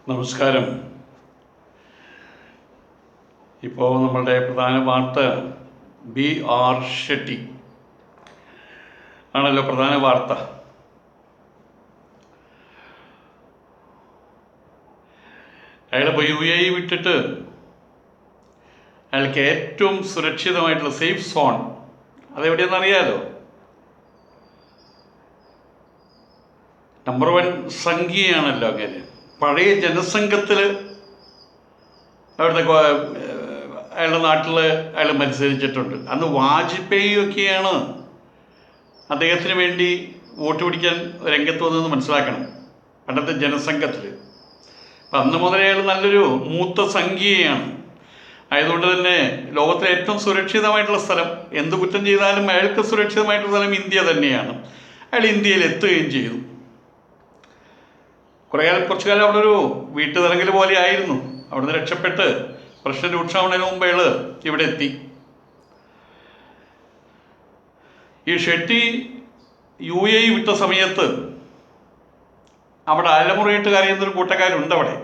നമസ്കാരം. ഇപ്പോൾ നമ്മളുടെ പ്രധാന വാർത്ത ബി.ആർ. ഷെട്ടി ആണല്ലോ പ്രധാന വാർത്ത. അയാളിപ്പോൾ UAE വിട്ടിട്ട് അയാൾക്ക് ഏറ്റവും സുരക്ഷിതമായിട്ടുള്ള സേഫ് സോൺ അതെവിടെയെന്ന് അറിയാലോ. നമ്പർ 1 സംഖ്യയാണല്ലോ. അങ്ങനെ പഴയ ജനസംഘത്തിൽ അവിടുത്തെ അയാളുടെ നാട്ടിൽ അയാൾ മത്സരിച്ചിട്ടുണ്ട്. അന്ന് വാജ്പേയി ഒക്കെയാണ് അദ്ദേഹത്തിന് വേണ്ടി വോട്ട് പിടിക്കാൻ രംഗത്ത് വന്നതെന്ന് മനസ്സിലാക്കണം. പണ്ടത്തെ ജനസംഘത്തിൽ അപ്പം അന്ന് മുതലേ അയാൾ നല്ലൊരു മൂത്ത സംഖ്യയാണ്. ആയതുകൊണ്ട് തന്നെ ലോകത്തിലെ ഏറ്റവും സുരക്ഷിതമായിട്ടുള്ള സ്ഥലം, എന്ത് കുറ്റം ചെയ്താലും അയാൾക്ക് സുരക്ഷിതമായിട്ടുള്ള സ്ഥലം ഇന്ത്യ തന്നെയാണ്. അയാൾ ഇന്ത്യയിൽ എത്തുകയും ചെയ്തു. കുറച്ചു കാലം അവിടെ ഒരു വീട്ടുതടങ്കൽ പോലെ ആയിരുന്നു. അവിടുന്ന് രക്ഷപ്പെട്ട് പ്രശ്നം രൂക്ഷമാവുന്നതിന് മുമ്പ് അയാൾ ഇവിടെ എത്തി. ഈ ഷെട്ടി UAE വിട്ട സമയത്ത് അവിടെ അലമുറയിട്ട് കരയുന്നൊരു കൂട്ടക്കാരുണ്ട്. അവിടെ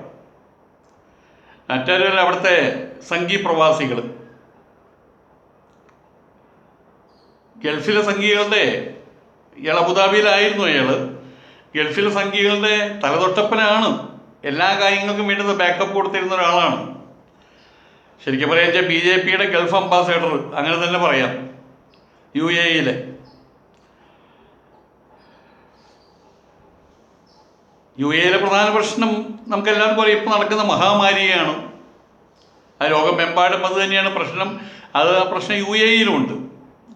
മറ്റൊരു അവിടുത്തെ സംഘി പ്രവാസികൾ, ഗൾഫിലെ സംഘികളുടെ, ഇയാൾ അബുദാബിയിലായിരുന്നു. ഗൾഫിലെ സംഘികളുടെ തലതൊട്ടപ്പനാണ്. എല്ലാ കാര്യങ്ങൾക്കും വേണ്ടുന്ന ബാക്കപ്പ് കൊടുത്തിരുന്ന ഒരാളാണ്. ശരിക്കും പറയാൻ വെച്ചാൽ BJPയുടെ ഗൾഫ് അംബാസഡർ അങ്ങനെ തന്നെ പറയാം. UAEയിലെ പ്രധാന പ്രശ്നം നമുക്കെല്ലാവർക്കും അറിയാം. ഇപ്പോൾ നടക്കുന്ന മഹാമാരിയാണ്. ആ ലോകമെമ്പാടും അത് തന്നെയാണ് പ്രശ്നം. ആ പ്രശ്നം UAEയിലും ഉണ്ട്.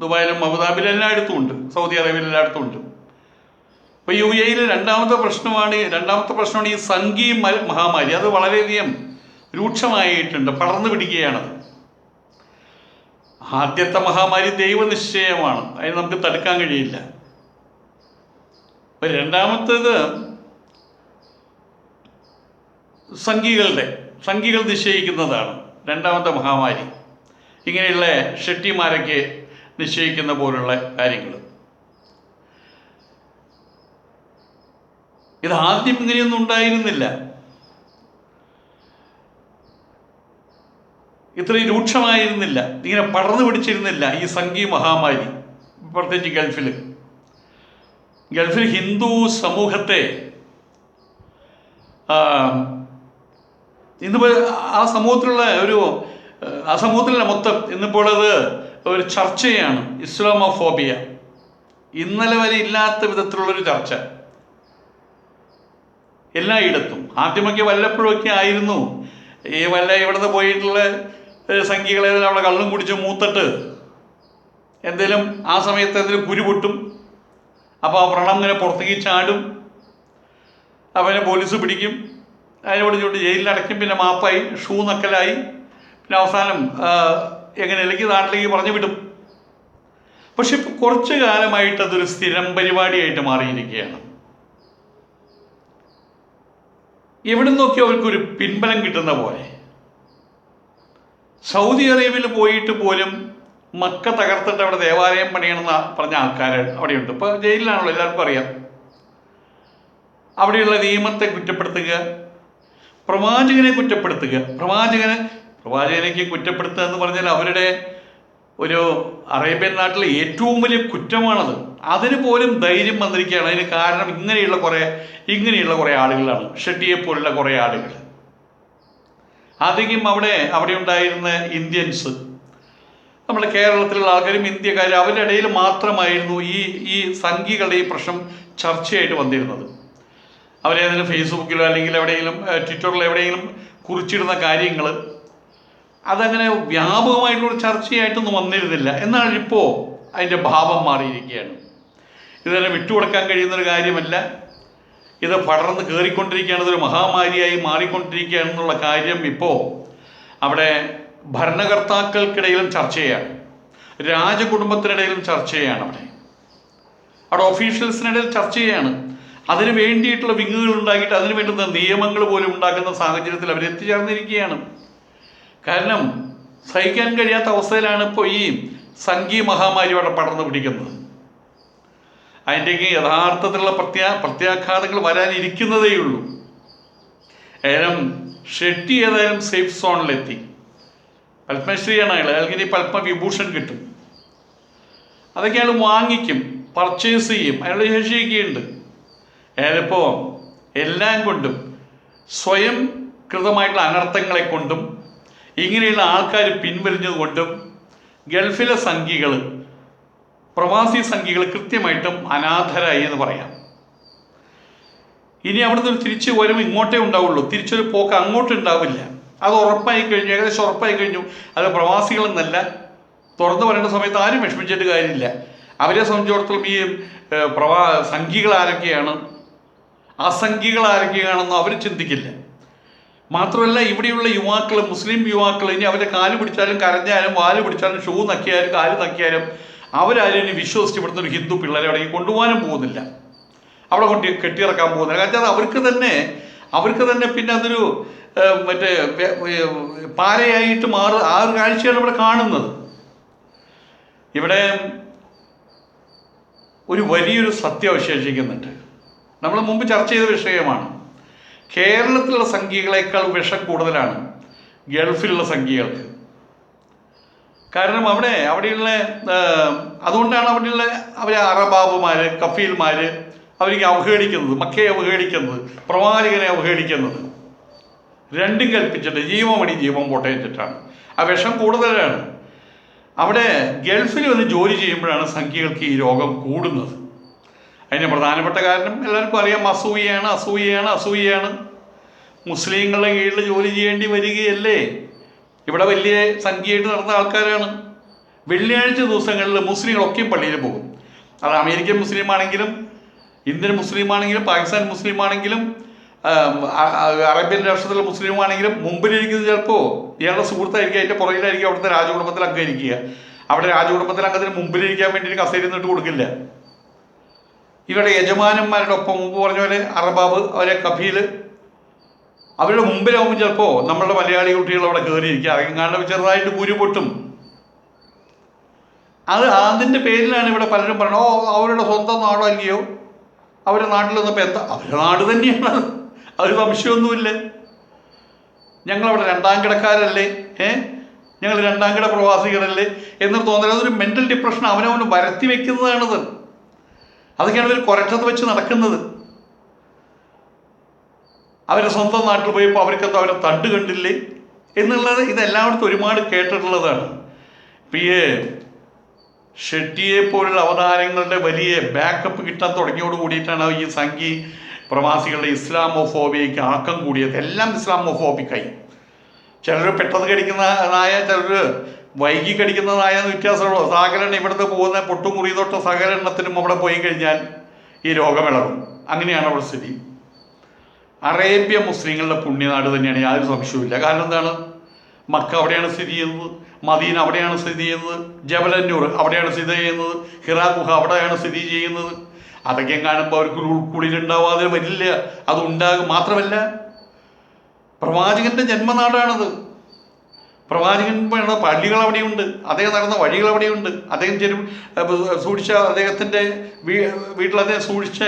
ദുബായിലും അബുദാബിയിലും എല്ലായിടത്തും ഉണ്ട്. സൗദി അറേബ്യയിൽ എല്ലായിടത്തും ഉണ്ട്. അപ്പോൾ UAEയിലെ രണ്ടാമത്തെ പ്രശ്നമാണ് ഈ സംഘി മഹാമാരി. അത് വളരെയധികം രൂക്ഷമായിട്ടുണ്ട്, പടർന്നു പിടിക്കുകയാണത്. ആദ്യത്തെ മഹാമാരി ദൈവനിശ്ചയമാണ്, അതിന് നമുക്ക് തടുക്കാൻ കഴിയില്ല. അപ്പോൾ രണ്ടാമത്തേത് സംഘികൾ നിശ്ചയിക്കുന്നതാണ് രണ്ടാമത്തെ മഹാമാരി. ഇങ്ങനെയുള്ള ഷെട്ടിമാരൊക്കെ നിശ്ചയിക്കുന്ന പോലുള്ള കാര്യങ്ങൾ. ഇത് ആദ്യം ഇങ്ങനെയൊന്നും ഉണ്ടായിരുന്നില്ല, ഇത്രയും രൂക്ഷമായിരുന്നില്ല, ഇങ്ങനെ പടർന്നു പിടിച്ചിരുന്നില്ല ഈ സംഘി മഹാമാരി. പ്രത്യേകിച്ച് ഗൾഫിൽ ഹിന്ദു സമൂഹത്തെ ഇന്നിപ്പോൾ ആ സമൂഹത്തിലുള്ള മൊത്തം ഇന്നിപ്പോൾ അത് ഒരു ചർച്ചയാണ്. ഇസ്ലാമോഫോബിയ ഇന്നലെ വരെ ഇല്ലാത്ത വിധത്തിലുള്ളൊരു ചർച്ച എല്ലായിടത്തും. ആദ്യമൊക്കെ വല്ലപ്പോഴൊക്കെ ആയിരുന്നു ഈ ഇവിടുന്ന് പോയിട്ടുള്ള സംഖ്യകളെ അവിടെ കള്ളും കുടിച്ച് മൂത്തിട്ട് എന്തെങ്കിലും ആ സമയത്ത് എന്തെങ്കിലും കുരു പൊട്ടും. അപ്പോൾ ആ വ്രണം ഇങ്ങനെ പുറത്തേക്ക് ചാടും. അവനെ പോലീസ് പിടിക്കും, അതിനോട് ചൂണ്ടി ജയിലിലടയ്ക്കും. പിന്നെ മാപ്പായി, ഷൂ നക്കലായി, പിന്നെ അവസാനം എങ്ങനെയല്ലെങ്കിൽ നാട്ടിലേക്ക് പറഞ്ഞു വിടും. പക്ഷെ ഇപ്പോൾ കുറച്ചു കാലമായിട്ട് അതൊരു സ്ഥിരം പരിപാടിയായിട്ട് മാറിയിരിക്കുകയാണ്. എവിടെ നോക്കിയോ അവർക്കൊരു പിൻബലം കിട്ടുന്ന പോലെ. സൗദി അറേബ്യയിൽ പോയിട്ട് പോലും മക്ക തകർത്തിട്ട് അവിടെ ദേവാലയം പണിയണമെന്ന് പറഞ്ഞ ആൾക്കാർ അവിടെയുണ്ട്. ഇപ്പോൾ ജയിലിലാണല്ലോ, എല്ലാവർക്കും അറിയാം. അവിടെയുള്ള നിയമത്തെ കുറ്റപ്പെടുത്തുക, പ്രവാചകനെ കുറ്റപ്പെടുത്തുക. പ്രവാചകനേക്ക് കുറ്റപ്പെടുത്തുക എന്ന് പറഞ്ഞാൽ അവരുടെ ഒരു അറേബ്യൻ നാട്ടിലെ ഏറ്റവും വലിയ കുറ്റമാണത്. അതിന് പോലും ധൈര്യം വന്നിരിക്കുകയാണ്. അതിന് കാരണം ഇങ്ങനെയുള്ള കുറേ ആളുകളാണ്, ഷെട്ടിയെ പോലുള്ള കുറേ ആളുകൾ. ആദ്യം അവിടെ ഉണ്ടായിരുന്ന ഇന്ത്യൻസ്, നമ്മുടെ കേരളത്തിലുള്ള ആൾക്കാരും ഇന്ത്യക്കാരും, അവരുടെ ഇടയിൽ മാത്രമായിരുന്നു ഈ സംഘികളുടെ ഈ പ്രശ്നം ചർച്ചയായിട്ട് വന്നിരുന്നത്. അവരേതെങ്കിലും ഫേസ്ബുക്കിലോ അല്ലെങ്കിൽ എവിടെയെങ്കിലും ട്വിറ്ററിലോ എവിടെയെങ്കിലും കുറിച്ചിടുന്ന കാര്യങ്ങൾ അതങ്ങനെ വ്യാപകമായിട്ടുള്ള ചർച്ചയായിട്ടൊന്നും വന്നിരുന്നില്ല. എന്നാൽ ഇപ്പോൾ അതിൻ്റെ ഭാവം മാറിയിരിക്കുകയാണ്. ഇതുതന്നെ വിട്ടുകൊടുക്കാൻ കഴിയുന്നൊരു കാര്യമല്ല. ഇത് പടർന്ന് കയറിക്കൊണ്ടിരിക്കുകയാണ്, ഇതൊരു മഹാമാരിയായി മാറിക്കൊണ്ടിരിക്കുകയാണെന്നുള്ള കാര്യം ഇപ്പോൾ അവിടെ ഭരണകർത്താക്കൾക്കിടയിലും ചർച്ചയാണ്, രാജകുടുംബത്തിനിടയിലും ചർച്ചയാണ്, അവിടെ ഒഫീഷ്യൽസിനിടയിൽ ചർച്ചയാണ്. അതിന് വേണ്ടിയിട്ടുള്ള വിങ്ങുകൾ ഉണ്ടാക്കിയിട്ട് അതിന് വേണ്ടുന്ന നിയമങ്ങൾ പോലും ഉണ്ടാക്കുന്ന സാഹചര്യത്തിൽ അവരെത്തിച്ചേർന്നിരിക്കുകയാണ്. കാരണം സഹിക്കാൻ കഴിയാത്ത അവസ്ഥയിലാണ് ഇപ്പോൾ ഈ സംഘി മഹാമാരി അവിടെ പടർന്നു പിടിക്കുന്നത്. അതിൻ്റെയൊക്കെ യഥാർത്ഥത്തിലുള്ള പ്രത്യാഘാതങ്ങൾ വരാനിരിക്കുന്നതേയുള്ളൂ. ഏതായാലും ഷെട്ടി ഏതായാലും സേഫ് സോണിലെത്തി. പത്മശ്രീയാണ് അയാൾക്ക് ഇനി പത്മവിഭൂഷൺ കിട്ടും. അതൊക്കെ അയാൾ വാങ്ങിക്കും, പർച്ചേസ് ചെയ്യും, അയാളുടെ ശേഷിയൊക്കെയുണ്ട്. അയാളിപ്പോൾ എല്ലാം കൊണ്ടും സ്വയം കൃതമായിട്ടുള്ള അനർത്ഥങ്ങളെ കൊണ്ടും ഇങ്ങനെയുള്ള ആൾക്കാർ പിൻവലിഞ്ഞത് കൊണ്ടും ഗൾഫിലെ സംഘികൾ, പ്രവാസി സംഘികൾ കൃത്യമായിട്ടും അനാഥരായി എന്ന് പറയാം. ഇനി അവിടുന്ന് ഒരു തിരിച്ച് വരവ് ഇങ്ങോട്ടേ ഉണ്ടാവുള്ളൂ, തിരിച്ചൊരു പോക്ക് അങ്ങോട്ട് ഉണ്ടാവില്ല. അത് ഉറപ്പായി കഴിഞ്ഞു, ഏകദേശം ഉറപ്പായി കഴിഞ്ഞു. അത് പ്രവാസികളെന്നല്ല, തുറന്നു പറയേണ്ട സമയത്ത് ആരും വിഷമിച്ചിട്ട് കാര്യമില്ല. അവരെ സംബന്ധിച്ചിടത്തോളം ഈ സംഘികൾ ആരൊക്കെയാണ്, അസംഘികൾ ആരൊക്കെയാണെന്ന് അവർ ചിന്തിക്കില്ല. മാത്രമല്ല ഇവിടെയുള്ള യുവാക്കൾ, മുസ്ലിം യുവാക്കൾ, ഇനി അവരെ കാല് പിടിച്ചാലും കരഞ്ഞാലും വാല് പിടിച്ചാലും ഷൂ നക്കിയാലും കാല് നക്കിയാലും അവരാരും ഇനി വിശ്വസിച്ച് ഇവിടുത്തെ ഒരു ഹിന്ദു പിള്ളേരെ അവിടെ കൊണ്ടുപോകാനും പോകുന്നില്ല, അവിടെ കൊണ്ട് കെട്ടിയിറക്കാൻ പോകുന്നില്ല. കാരണം അത് അവർക്ക് തന്നെ പിന്നെ അതൊരു മറ്റേ പാരയായിട്ട് മാറുക. ആ ഒരു കാഴ്ചയാണ് ഇവിടെ കാണുന്നത്. ഇവിടെ ഒരു വലിയൊരു സത്യം അവശേഷിക്കുന്നുണ്ട്. നമ്മൾ മുമ്പ് ചർച്ച ചെയ്ത വിഷയമാണ്. കേരളത്തിലുള്ള സംഖ്യകളേക്കാൾ വിഷം കൂടുതലാണ് ഗൾഫിലുള്ള സംഖ്യകൾക്ക്. കാരണം അവിടെയുള്ള അതുകൊണ്ടാണ് അവിടെയുള്ള അവരെ അറബാബുമാർ, കഫീൽമാർ അവർക്ക് അവഹേളിക്കുന്നത്, മക്കയെ അവഹേളിക്കുന്നത്, പ്രവാചകനെ അവഹേളിക്കുന്നത്. രണ്ടും കൽപ്പിച്ചിട്ട് ജീവമണി ജീവൻ പോട്ടെ വെച്ചിട്ടാണ്. ആ വിഷം കൂടുതലാണ്. അവിടെ ഗൾഫിൽ വന്ന് ജോലി ചെയ്യുമ്പോഴാണ് സംഖ്യകൾക്ക് ഈ രോഗം കൂടുന്നത്. അതിന് പ്രധാനപ്പെട്ട കാരണം എല്ലാവർക്കും അറിയാം, അസൂയയാണ്. മുസ്ലിങ്ങളുടെ കീഴിൽ ജോലി ചെയ്യേണ്ടി വരികയല്ലേ. ഇവിടെ വലിയ സംഖ്യയായിട്ട് നടന്ന ആൾക്കാരാണ്. വെള്ളിയാഴ്ച ദിവസങ്ങളിൽ മുസ്ലിങ്ങളൊക്കെയും പള്ളിയിൽ പോകും. അത് അമേരിക്കൻ മുസ്ലിം ആണെങ്കിലും, ഇന്ത്യൻ മുസ്ലിം ആണെങ്കിലും, പാകിസ്ഥാൻ മുസ്ലിം ആണെങ്കിലും, അറേബ്യൻ രാഷ്ട്രത്തിലെ മുസ്ലിം ആണെങ്കിലും, മുമ്പിലിരിക്കുന്നത് ചിലപ്പോൾ ഇയാളുടെ സുഹൃത്തായിരിക്കും, അതിൻ്റെ പുറകിലായിരിക്കും അവിടുത്തെ രാജകുടുംബത്തിൽ അംഗം ഇരിക്കുക. അവിടെ രാജകുടുംബത്തിൽ അംഗത്തിന് മുമ്പിലിരിക്കാൻ വേണ്ടി കസേര നിന്നിട്ട് കൊടുക്കില്ല. ഇവരുടെ യജമാനന്മാരുടെ ഒപ്പം, മുമ്പ് പറഞ്ഞ പോലെ അറബാബ്, അവരെ കഫീല്, അവരുടെ മുമ്പിലാവുമ്പോൾ ചിലപ്പോൾ നമ്മളുടെ മലയാളി കുട്ടികൾ അവിടെ കയറിയിരിക്കുക. അതെങ്ങാണ്ട് ചെറുതായിട്ട് കുരു പൊട്ടും. അതിൻ്റെ പേരിലാണ് ഇവിടെ പലരും പറയണത്, അവരുടെ സ്വന്തം നാടോ അല്ലയോ, അവരുടെ നാട്ടിൽ നിന്നപ്പോൾ എന്താ, അവരുടെ നാട് തന്നെയാണ്, അവർ സംശയമൊന്നുമില്ല. ഞങ്ങളവിടെ രണ്ടാം കിടക്കാരല്ലേ, ഞങ്ങൾ രണ്ടാം കിട പ്രവാസികളല്ലേ എന്നൊരു തോന്നൽ. അതൊരു മെൻ്റൽ ഡിപ്രഷൻ അവനവന് വരുത്തി വെക്കുന്നതാണത്. അതൊക്കെയാണ് ഇവർ കുരട്ടത്ത് വെച്ച് നടക്കുന്നത്. അവരുടെ സ്വന്തം നാട്ടിൽ പോയപ്പോൾ അവർക്കെന്തോ അവരെ തണ്ട് കണ്ടില്ലേ എന്നുള്ളത് ഇതെല്ലായിടത്തും ഒരുപാട് കേട്ടിട്ടുള്ളതാണ്. ഇപ്പം ഈ ഷെട്ടിയെ പോലുള്ള അവതാരങ്ങളുടെ വലിയ ബാക്കപ്പ് കിട്ടാൻ തുടങ്ങിയോട് കൂടിയിട്ടാണ് ഈ സംഘി പ്രവാസികളുടെ ഇസ്ലാമോഫോബിയയ്ക്ക് ആക്കം കൂടിയത്. എല്ലാം ഇസ്ലാമോഫോബിക്കായി. ചിലർ പെട്ടെന്ന് കടിക്കുന്ന നായ, ചിലർ വൈകി കടിക്കുന്ന നായ എന്ന് വ്യത്യാസമുള്ളൂ. സകലണ്ണ ഇവിടുന്ന് പോകുന്ന പൊട്ടും മുറി തൊട്ട് സകലെണ്ണത്തിനും അവിടെ പോയി കഴിഞ്ഞാൽ ഈ രോഗമിളകും. അങ്ങനെയാണ് അവിടെ സ്ഥിതി. അറേബ്യ മുസ്ലിങ്ങളുടെ പുണ്യനാട് തന്നെയാണ്, യാതൊരു സംശയവുമില്ല. കാരണം എന്താണ്, മക്ക അവിടെയാണ് സ്ഥിതി ചെയ്യുന്നത്, മദീന അവിടെയാണ് സ്ഥിതി ചെയ്യുന്നത്, ജബലന്നൂർ അവിടെയാണ് സ്ഥിതി ചെയ്യുന്നത്, ഹിറാ ഗുഹ അവിടെയാണ് സ്ഥിതി ചെയ്യുന്നത്. അതൊക്കെ കാണുമ്പോൾ അവർക്ക് ഉൾക്കുള്ളിലുണ്ടാവാതെ വരില്ല, അതുണ്ടാകും. മാത്രമല്ല പ്രവാചകന്റെ ജന്മനാടാണത്. പ്രവാചകൻ പള്ളികൾ അവിടെയുണ്ട്, അദ്ദേഹം നടന്ന വഴികൾ അവിടെയുണ്ട്, അദ്ദേഹം സൂക്ഷിച്ച അദ്ദേഹത്തിൻ്റെ വീട്ടിൽ അദ്ദേഹം സൂക്ഷിച്ച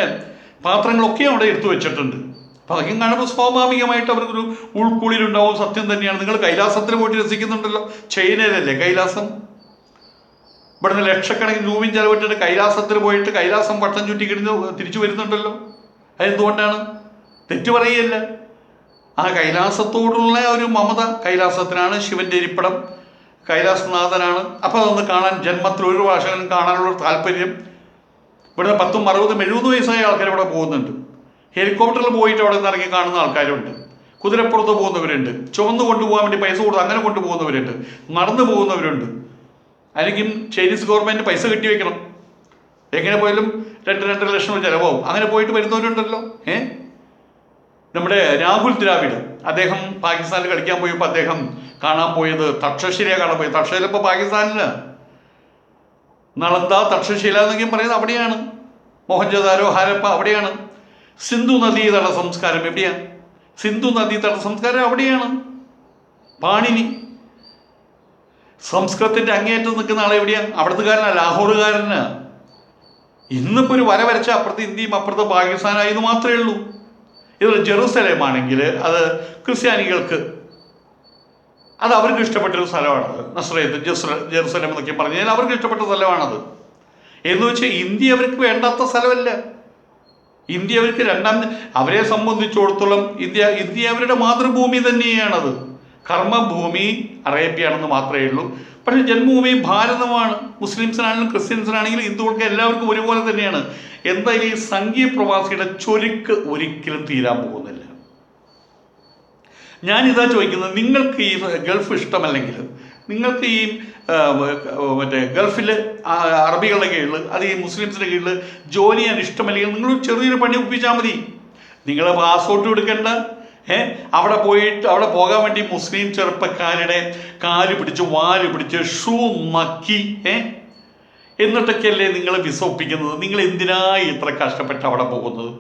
പാത്രങ്ങളൊക്കെ അവിടെ എടുത്തു വെച്ചിട്ടുണ്ട്. അപ്പം അതൊക്കെ കാണുമ്പോൾ സ്വാഭാവികമായിട്ട് അവർക്കൊരു ഉൾക്കുള്ളിലുണ്ടാവും. സത്യം തന്നെയാണ്. നിങ്ങൾ കൈലാസത്തിൽ പോയിട്ട് രസിക്കുന്നുണ്ടല്ലോ, ചൈനയിലല്ലേ കൈലാസം. ഇവിടുന്ന് ലക്ഷക്കണക്കിന് രൂപയും ചെലവിട്ടിട്ട് കൈലാസത്തിൽ പോയിട്ട് കൈലാസം വട്ടം ചുറ്റി കിടന്ന് തിരിച്ചു വരുന്നുണ്ടല്ലോ. അതെന്തുകൊണ്ടാണ്? തെറ്റു പറയുകയല്ല. ആ കൈലാസത്തോടുള്ള ഒരു മമത, കൈലാസത്തിനാണ് ശിവൻ്റെ ഇരിപ്പിടം, കൈലാസനാഥനാണ്. അപ്പോൾ അതൊന്ന് കാണാൻ ജന്മത്തിൽ ഒരു പ്രാവശ്യം കാണാനുള്ള താല്പര്യം. ഇവിടുന്ന് 10, 60, 70 വയസ്സായ ആൾക്കാർ ഇവിടെ പോകുന്നുണ്ട്. ഹെലികോപ്റ്ററിൽ പോയിട്ട് അവിടെ നിന്ന് ഇറങ്ങി കാണുന്ന ആൾക്കാരുണ്ട്, കുതിരപ്പുറത്ത് പോകുന്നവരുണ്ട്, ചുവന്ന് കൊണ്ടുപോകാൻ വേണ്ടി പൈസ കൊടുത്ത് അങ്ങനെ കൊണ്ടുപോകുന്നവരുണ്ട്, നടന്നു പോകുന്നവരുണ്ട്. അല്ലെങ്കിൽ ചൈനീസ് ഗവൺമെൻറ് പൈസ കെട്ടി വെക്കണം, എങ്ങനെ പോയാലും 2-2.5 ലക്ഷം ചിലവാകും. അങ്ങനെ പോയിട്ട് വരുന്നവരുണ്ടല്ലോ. നമ്മുടെ രാഹുൽ ദ്രാവിഡ്, അദ്ദേഹം പാകിസ്ഥാനിൽ കളിക്കാൻ പോയപ്പോൾ അദ്ദേഹം കാണാൻ പോയത് തക്ഷശിലയെ കാണാൻ പോയത്. തക്ഷശില ഇപ്പോൾ പാകിസ്ഥാനില് നളന്ദ, തക്ഷശില എന്നൊക്കെ പറയുന്നത് അവിടെയാണ്. മോഹൻജദാരോ, ഹാരപ്പ അവിടെയാണ്. സിന്ധു നദീതട സംസ്കാരം എവിടെയാണ്? സിന്ധു നദീതട സംസ്കാരം അവിടെയാണ്. പാണിനി, സംസ്കൃതത്തിൻ്റെ അങ്ങേയറ്റം നിൽക്കുന്ന ആളെ എവിടെയാണ്? അവിടുത്തുകാരനാണ്, ലാഹോറുകാരനാണ്. ഇന്നിപ്പോൾ ഒരു വര വരച്ച അപ്പുറത്ത് ഇന്ത്യയും അപ്പുറത്ത് പാകിസ്ഥാനായി എന്ന് മാത്രമേ ഉള്ളൂ. ഇത് ജെറുസലേം ആണെങ്കിൽ അത് ക്രിസ്ത്യാനികൾക്ക് അത് അവർക്ക് ഇഷ്ടപ്പെട്ടൊരു സ്ഥലമാണത്. നസ്രയത്ത് ജെറുസലേം എന്നൊക്കെ പറഞ്ഞു കഴിഞ്ഞാൽ അവർക്ക് ഇഷ്ടപ്പെട്ട സ്ഥലമാണത്. എന്ന് വെച്ചാൽ ഇന്ത്യ അവർക്ക് വേണ്ടാത്ത സ്ഥലമല്ല. ഇന്ത്യ അവർക്ക് അവരെ സംബന്ധിച്ചിടത്തോളം ഇന്ത്യ അവരുടെ മാതൃഭൂമി തന്നെയാണത്. കർമ്മഭൂമി അറേബ്യയാണെന്ന് മാത്രമേ ഉള്ളൂ. പക്ഷേ ജന്മഭൂമി ഭാരതമാണ്. മുസ്ലിംസിനാണെങ്കിലും ക്രിസ്ത്യൻസിനാണെങ്കിലും ഹിന്ദുക്കൾക്ക് എല്ലാവർക്കും ഒരുപോലെ തന്നെയാണ്. എന്തായാലും ഈ സംഘീയ പ്രവാസിയുടെ ചൊരുക്ക് ഒരിക്കലും തീരാൻ പോകുന്നില്ല. ഞാനിതാ ചോദിക്കുന്നത്, നിങ്ങൾക്ക് ഈ ഗൾഫ് ഇഷ്ടമല്ലെങ്കിൽ, നിങ്ങൾക്ക് ഈ മറ്റേ ഗൾഫിൽ അറബികളുടെ കീഴിൽ അത് ഈ മുസ്ലിംസിൻ്റെ കീഴിൽ ജോലി ചെയ്യാൻ ഇഷ്ടമല്ലെങ്കിൽ നിങ്ങൾ ചെറിയൊരു പണി ഒപ്പിച്ചാൽ മതി. നിങ്ങൾ പാസ്പോർട്ട് എടുക്കേണ്ട, അവിടെ പോകാൻ വേണ്ടി മുസ്ലിം ചെറുപ്പക്കാരുടെ കാല് പിടിച്ച് വാല് പിടിച്ച് ഷൂ നക്കി എന്നിട്ടൊക്കെയല്ലേ നിങ്ങൾ വിസ ഒപ്പിക്കുന്നത്. നിങ്ങൾ എന്തിനായി ഇത്ര കഷ്ടപ്പെട്ട് അവിടെ പോകുന്നത്?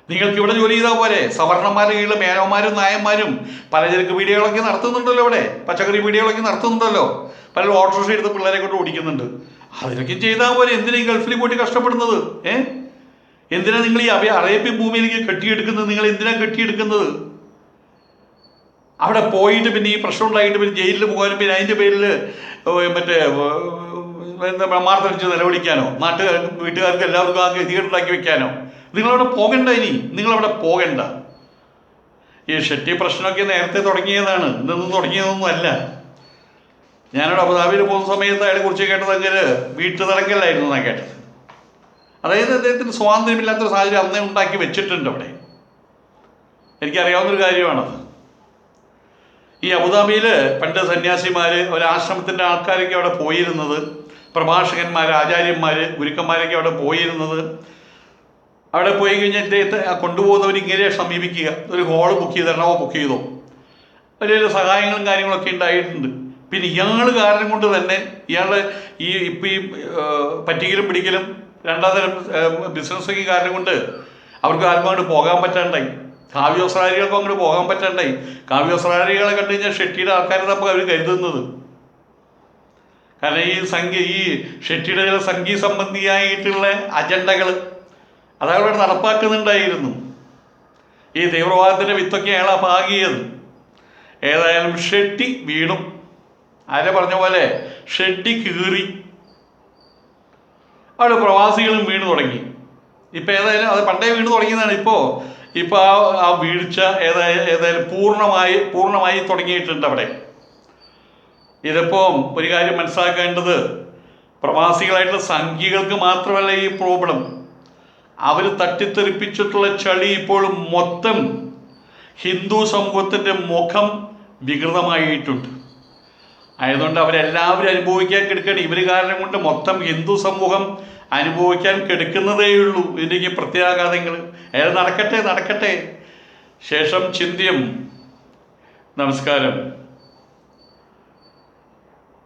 നിങ്ങൾക്ക് ഇവിടെ ജോലി ചെയ്താൽ പോലെ. സവർണന്മാരുടെ കീഴിൽ മേനോന്മാരും നായന്മാരും പലചരക്ക് പീടികകളൊക്കെ നടത്തുന്നുണ്ടല്ലോ. ഇവിടെ പച്ചക്കറി പീടികകളൊക്കെ നടത്തുന്നുണ്ടല്ലോ. പലരും ഓട്ടോറിക്ഷ എടുത്ത് പിള്ളേരെ കൊണ്ട് ഓടിക്കുന്നുണ്ട്. അതിനൊക്കെ ചെയ്താൽ പോലെ. എന്തിനാ ഈ ഗൾഫിൽ പോയിട്ട് കഷ്ടപ്പെടുന്നത്? എന്തിനാ നിങ്ങൾ ഈ അറേബ്യൻ ഭൂമിയിലേക്ക് കെട്ടിയെടുക്കുന്നത്? നിങ്ങൾ എന്തിനാ കെട്ടിയെടുക്കുന്നത്? അവിടെ പോയിട്ട് പിന്നെ ഈ പ്രശ്നം ഉണ്ടായിട്ട് പിന്നെ ജയിലിൽ പോകാനും പിന്നെ അതിൻ്റെ പേരിൽ മറ്റേ മാർത്തടിച്ച് നിലവിളിക്കാനോ വീട്ടുകാർക്ക് എല്ലാവർക്കും ആ ഗതികേടുണ്ടാക്കി വെക്കാനോ? നിങ്ങളവിടെ പോകണ്ട. ഇനി നിങ്ങളവിടെ പോകണ്ട. ഈ ഷെട്ടി പ്രശ്നമൊക്കെ നേരത്തെ തുടങ്ങിയതാണ്, ഇന്നൊന്നും തുടങ്ങിയതൊന്നും അല്ല. ഞാനവിടെ അബുദാബിയിൽ പോകുന്ന സമയത്ത് അയാളെ കുറിച്ച് കേട്ടതെങ്കിൽ വീട്ടുതടങ്കലായിരുന്നു എന്നാണ് കേട്ടത്. അതായത് അദ്ദേഹത്തിന് സ്വാതന്ത്ര്യമില്ലാത്തൊരു സാഹചര്യം അന്നേ ഉണ്ടാക്കി വെച്ചിട്ടുണ്ട് അവിടെ. എനിക്കറിയാവുന്നൊരു കാര്യമാണത്. ഈ അബുദാബിയിൽ പണ്ട് സന്യാസിമാർ, ഒരാശ്രമത്തിൻ്റെ ആൾക്കാരൊക്കെ അവിടെ പോയിരുന്നത്, പ്രഭാഷകന്മാർ, ആചാര്യന്മാർ, ഗുരുക്കന്മാരൊക്കെ അവിടെ പോയിരുന്നത്. അവിടെ പോയി കഴിഞ്ഞാൽ ഇദ്ദേഹത്തെ കൊണ്ടുപോകുന്നവർ ഇങ്ങനെ സമീപിക്കുക, ഒരു ഹോള് ബുക്ക് ചെയ്ത് തരണമോ ബുക്ക് ചെയ്തോ, വലിയ സഹായങ്ങളും കാര്യങ്ങളൊക്കെ ഉണ്ടായിട്ടുണ്ട്. പിന്നെ ഇയാൾ കാരണം കൊണ്ട് തന്നെ ഇയാളുടെ ഇപ്പം ഈ പറ്റിക്കലും പിടിക്കലും രണ്ടാം തരം ബിസിനസ്സൊക്കെ കാരണം കൊണ്ട് അവർക്ക് ആർക്കും അങ്ങോട്ട് പോകാൻ പറ്റാണ്ടായി. കാവ്യോസ്രാരികൾക്കും അങ്ങോട്ട് പോകാൻ പറ്റാണ്ടായി. കാവ്യോസ്രാരികളെ കണ്ടു കഴിഞ്ഞാൽ ഷെട്ടിയുടെ ആൾക്കാരെ നമുക്ക് അവർ കരുതുന്നത്. കാരണം ഈ ഷെട്ടിയുടെ ചില സംഗീത സംബന്ധിയായിട്ടുള്ള അജണ്ടകൾ അതവിടെ നടപ്പാക്കുന്നുണ്ടായിരുന്നു. ഈ തീവ്രവാദത്തിൻ്റെ വിത്തൊക്കെ അയാളാ പാകിയത്. ഏതായാലും ഷെട്ടി വീണു. ആരെ പറഞ്ഞ പോലെ ഷെട്ടി കീറി. അവിടെ പ്രവാസികളും വീണു തുടങ്ങി. ഇപ്പം ഏതായാലും അത് പണ്ടേ വീണു തുടങ്ങിയതാണ്. ഇപ്പോൾ ആ വീഴ്ച ഏതായാലും പൂർണ്ണമായി തുടങ്ങിയിട്ടുണ്ട് അവിടെ. ഇതിപ്പോൾ ഒരു കാര്യം മനസ്സിലാക്കേണ്ടത്, പ്രവാസികളായിട്ടുള്ള സംഘികൾക്ക് മാത്രമല്ല ഈ പ്രോബ്ലം. അവർ തട്ടിത്തെറിപ്പിച്ചിട്ടുള്ള ചളി ഇപ്പോൾ മൊത്തം ഹിന്ദു സമൂഹത്തിൻ്റെ മുഖം വികൃതമായിട്ടുണ്ട്. ആയതുകൊണ്ട് അവരെല്ലാവരും അനുഭവിക്കാൻ കിടക്കുകയാണ്. ഇവർ കാരണം കൊണ്ട് മൊത്തം ഹിന്ദു സമൂഹം അനുഭവിക്കാൻ കിടക്കുന്നതേയുള്ളൂ ഇതിൻ്റെയൊക്കെ പ്രത്യാഘാതങ്ങൾ. നടക്കട്ടെ. ശേഷം ചിന്ത്യം. നമസ്കാരം.